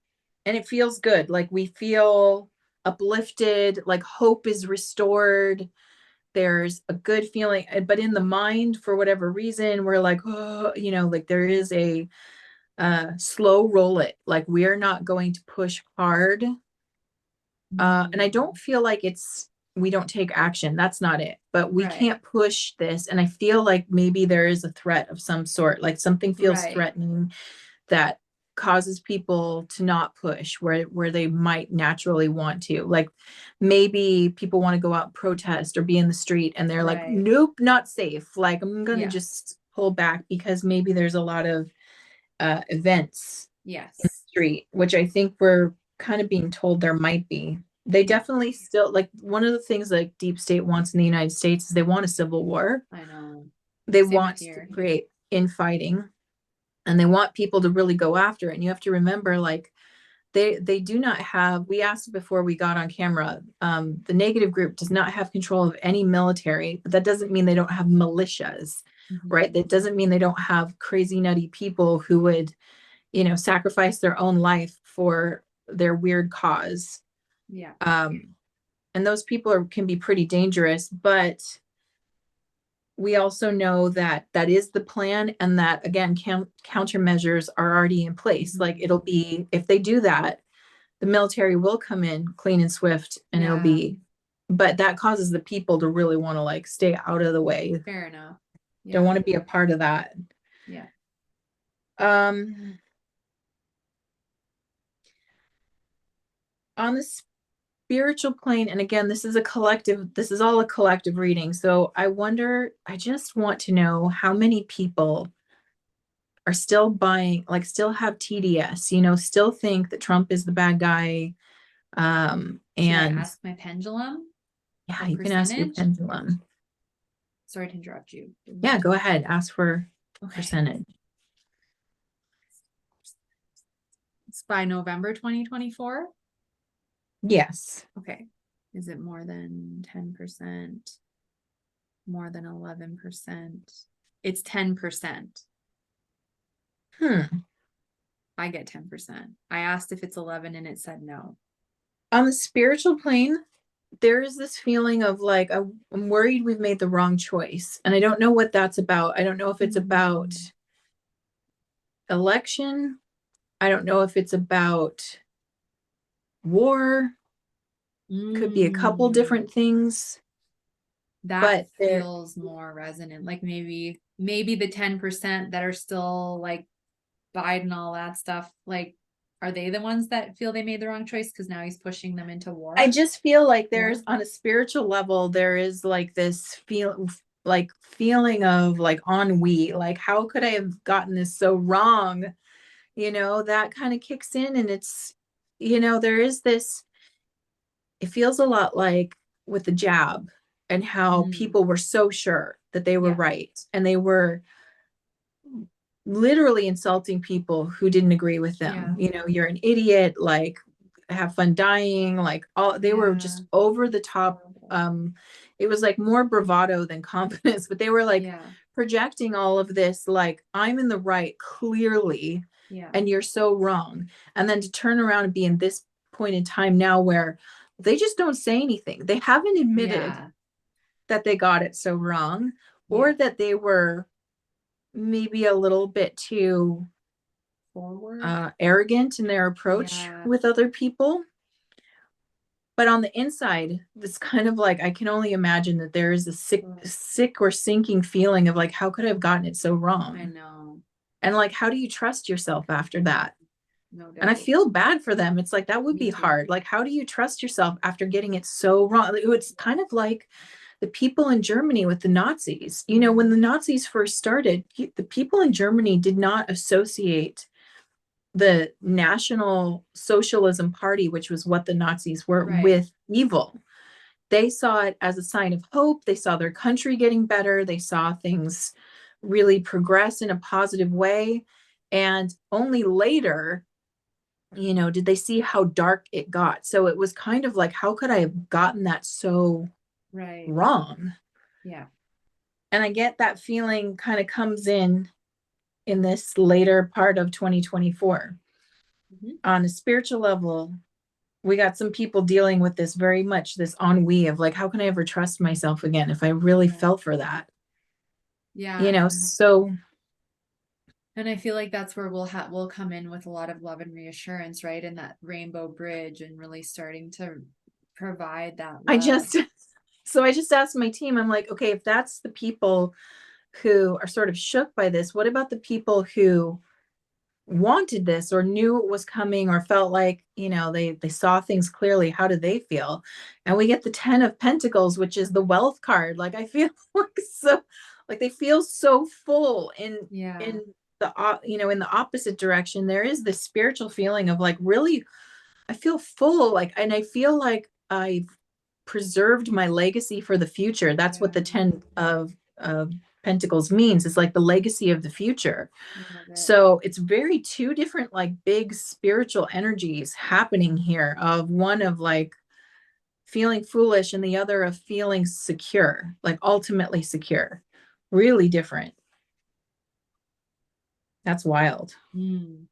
it feels good. Like we feel uplifted, like hope is restored. there's a good feeling, but in the mind, for whatever reason, we're like, oh, like there is a slow roll it. Like we're not going to push hard. And I don't feel like we don't take action. That's not it. But we Right. can't push this. And I feel like maybe there is a threat of some sort, like something feels Right. threatening that causes people to not push where they might naturally want to. Like maybe people want to go out and protest or be in the street and they're like, Right. nope, not safe. Like I'm gonna Yeah. just pull back because maybe there's a lot of events in the Yes. street, which I think we're kind of being told there might be. They Yeah. definitely still, like, one of the things like deep state wants in the United States is they want a civil war. I know. They Same want with to here. create infighting and they want people to really go after it. And you have to remember, like, they do not have, we asked before we got on camera, the negative group does not have control of any military, but that doesn't mean they don't have militias, right? That doesn't mean they don't have crazy nutty people who would, sacrifice their own life for their weird cause. Yeah. And those people can be pretty dangerous, but we also know that that is the plan, and that again, countermeasures are already in place. Like it'll be, if they do that, the military will come in clean and swift, and it'll be, but that causes the people to really want to like stay out of the way. Fair enough. Don't want to be a part of that. Yeah. On the spiritual plane, and again, this is all a collective reading. So I just want to know how many people are still buying, like still have TDS, still think that Trump is the bad guy. Should I And ask my pendulum? yeah, What you can ask your percentage? pendulum. Sorry to interrupt you. Yeah, go ahead. Ask for percentage. It's by November 2024. Yes. Okay. Is it more than 10%? More than 11%? It's 10%. I get 10%. I asked if it's 11 and it said no. On the spiritual plane, there is this feeling of like, I'm worried we've made the wrong choice. And I don't know what that's about. I don't know if it's about election. I don't know if it's about war. Could be a couple different things. That feels more resonant. Like maybe the 10% that are still like Biden, all that stuff, like, are they the ones that feel they made the wrong choice because now he's pushing them into war? I just feel like there's, on a spiritual level, there is like this feeling of like ennui, like how could I have gotten this so wrong? That kind of kicks in, and it's, there is this, it feels a lot like with the jab and how people were so sure that they were right, and they were literally insulting people who didn't agree with them. You're an idiot, like have fun dying, like all, they were just over the top. It was like more bravado than confidence, but they were like projecting all of this, like I'm in the right clearly, and you're so wrong. And then to turn around and be in this point in time now where they just don't say anything. They haven't admitted that they got it so wrong, or that they were maybe a little bit too arrogant in their approach with other people. But on the inside, it's kind of like, I can only imagine that there is a sick or sinking feeling of like, how could I have gotten it so wrong? I know. And like, how do you trust yourself after that? No doubt. And I feel bad for them. It's like, that would be hard. Like, how do you trust yourself after getting it so wrong? It's kind of like the people in Germany with the Nazis. When the Nazis first started, the people in Germany did not associate the National Socialism Party, which was what the Nazis were, with evil. They saw it as a sign of hope. They saw their country getting better. They saw things really progress in a positive way. And only later, did they see how dark it got. So it was kind of like, how could I have gotten that so wrong? Yeah. And I get that feeling kind of comes in this later part of 2024. On a spiritual level, we got some people dealing with this very much, this ennui of like, how can I ever trust myself again if I really Yeah. fell for that? Yeah. And So I feel like that's where we'll come in with a lot of love and reassurance, right? And that rainbow bridge and really starting to provide that I love. just, so I just asked my team, I'm like, okay, if that's the people who are sort of shook by this, what about the people who wanted this or knew it was coming or felt like, they saw things clearly? How do they feel? And we get the 10 of Pentacles, which is the wealth card. Like I feel like so like they feel so full Yeah. in in the opposite direction. There is this spiritual feeling of like, really, I feel full, like, and I feel like I've preserved my legacy for the future. That's what the Yeah. 10 of Pentacles means. It's like the legacy of the future. I love it. So it's very two different, like, big spiritual energies happening here, of one of like feeling foolish and the other of feeling secure, like ultimately secure. Really different. That's wild. Mm.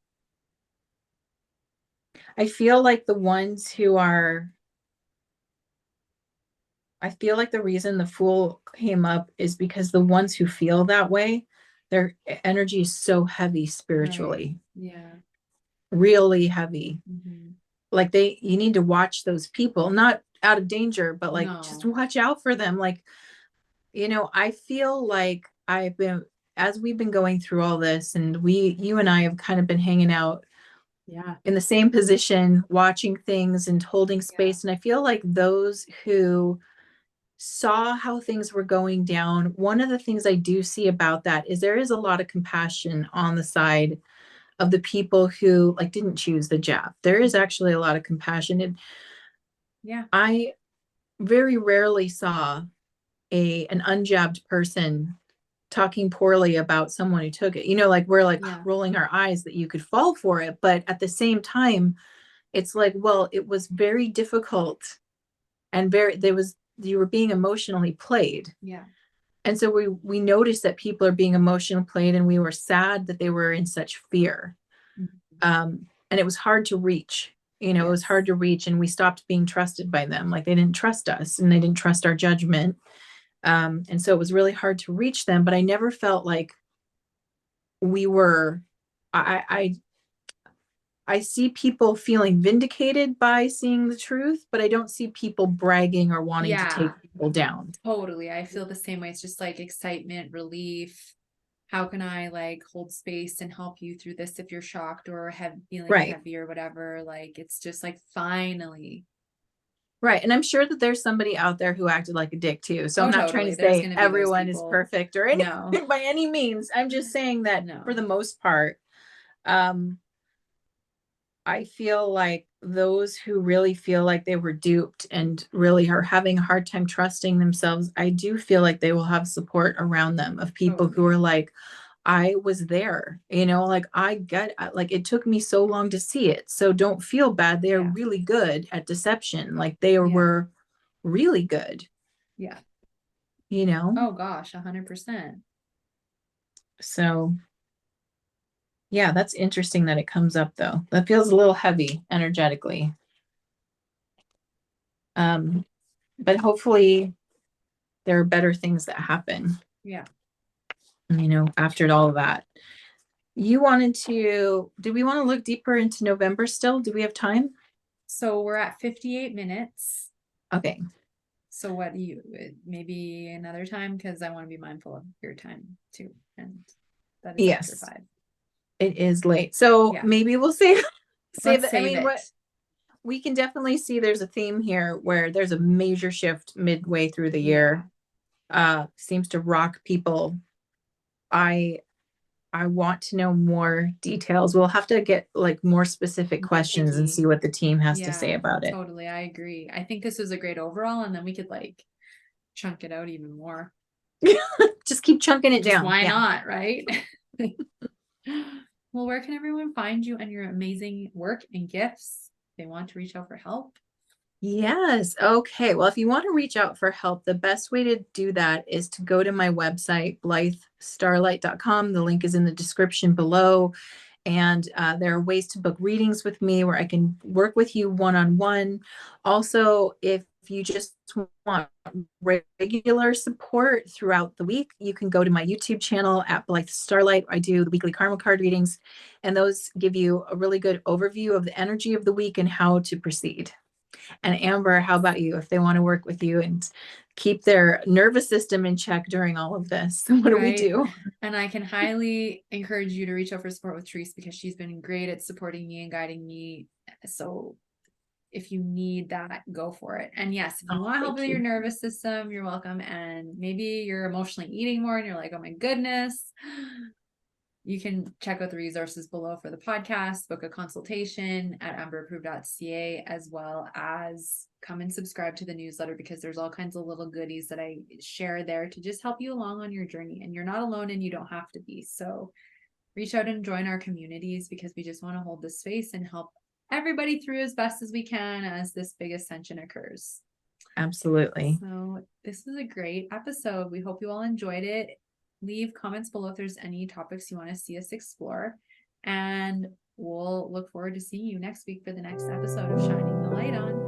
I feel like the ones who are I feel like the reason the Fool came up is because the ones who feel that way, their energy is so heavy Right. spiritually, Yeah. really heavy. Hmm. Like you need to watch those people, not out of danger, but like just No. watch out for them. Like, I feel like as we've been going through all this, and you and I have kind of been hanging out Yeah. in the same position, watching things and holding Yeah. space. And I feel like those who saw how things were going down, one of the things I do see about that is there is a lot of compassion on the side of the people who like didn't choose the jab. There is actually a lot of compassion. And Yeah. I very rarely saw an unjabbed person talking poorly about someone who took it. Like we're like Yeah. rolling our eyes that you could fall for it. But at the same time, it's like, well, it was very difficult, and you were being emotionally played. Yeah. And so we noticed that people are being emotionally played, and we were sad that they were in such fear. Mhm. And it was hard to reach. It was Yes. hard to reach, and we stopped being trusted by them. Like they didn't trust us, and they didn't trust our judgment. And so it was really hard to reach them. But I never felt like we were. I see people feeling vindicated by seeing the truth, but I don't see people bragging or wanting to Yeah. take people down. Totally. I feel the same way. It's just like excitement, relief. How can I like hold space and help you through this if you're shocked or feeling Right. heavy or whatever? Like it's just like finally. Right. And I'm sure that there's somebody out there who acted like a dick too. So I'm Oh, not trying to totally. There's say gonna be those everyone is people. perfect or No. anything by any means. I'm just saying that for No. the most part, um, I feel like those who really feel like they were duped and really are having a hard time trusting themselves, I do feel like they will have support around them of people who Totally. are like, I was there, like like it took me so long to see it. So don't feel bad. They are Yeah. really good at deception. Like they Yeah. were really good, Yeah. you know? Oh gosh, 100%. So yeah, that's interesting that it comes up though. That feels a little heavy energetically. Um, but hopefully there are better things that happen, Yeah. after all of that. Do we want to look deeper into November still? Do we have time? So we're at 58 minutes. Okay. So what do you maybe another time? Because I want to be mindful of your time too. And that is after Yes, 5. it is late. So Yeah. maybe we'll save Let's it. I save mean, it. what we can definitely see there's a theme here where there's a major shift midway through the Yeah. year. Seems to rock people. I I want to know more details. We'll have to get like more specific questions and Nitpicky. see what the team has to say Yeah, about it. totally. I agree. I think this was a great overall, and then we could like chunk it out even more. Just keep chunking it Just down. why Yeah. not, right? Well, where can everyone find you and your amazing work and gifts? If they want to reach out for help. Yes. Okay. Well, if you want to reach out for help, the best way to do that is to go to my website, blythestarlight.com. The link is in the description below. And there are ways to book readings with me where I can work with you one-on-one. Also, if you just want regular support throughout the week, you can go to my YouTube channel at Blythe Starlight. I do the weekly karma card readings, and those give you a really good overview of the energy of the week and how to proceed. And Amber, how about you? If they want to work with you and keep their nervous system in check during all of this, what do we do? And I can highly encourage you to reach out for support with Therese, because she's been great at supporting me and guiding me. So if you need that, go for it. And yes, if you want help with your nervous system, you're welcome. And maybe you're emotionally eating more and you're like, oh my goodness, you can check out the resources below for the podcast, book a consultation at amberapproved.ca, as well as come and subscribe to the newsletter, because there's all kinds of little goodies that I share there to just help you along on your journey. And you're not alone, and you don't have to be. So reach out and join our communities, because we just want to hold this space and help everybody through as best as we can as this big ascension occurs. Absolutely. So this was a great episode. We hope you all enjoyed it. Leave comments below if there's any topics you want to see us explore, and we'll look forward to seeing you next week for the next episode of Shining the Light On.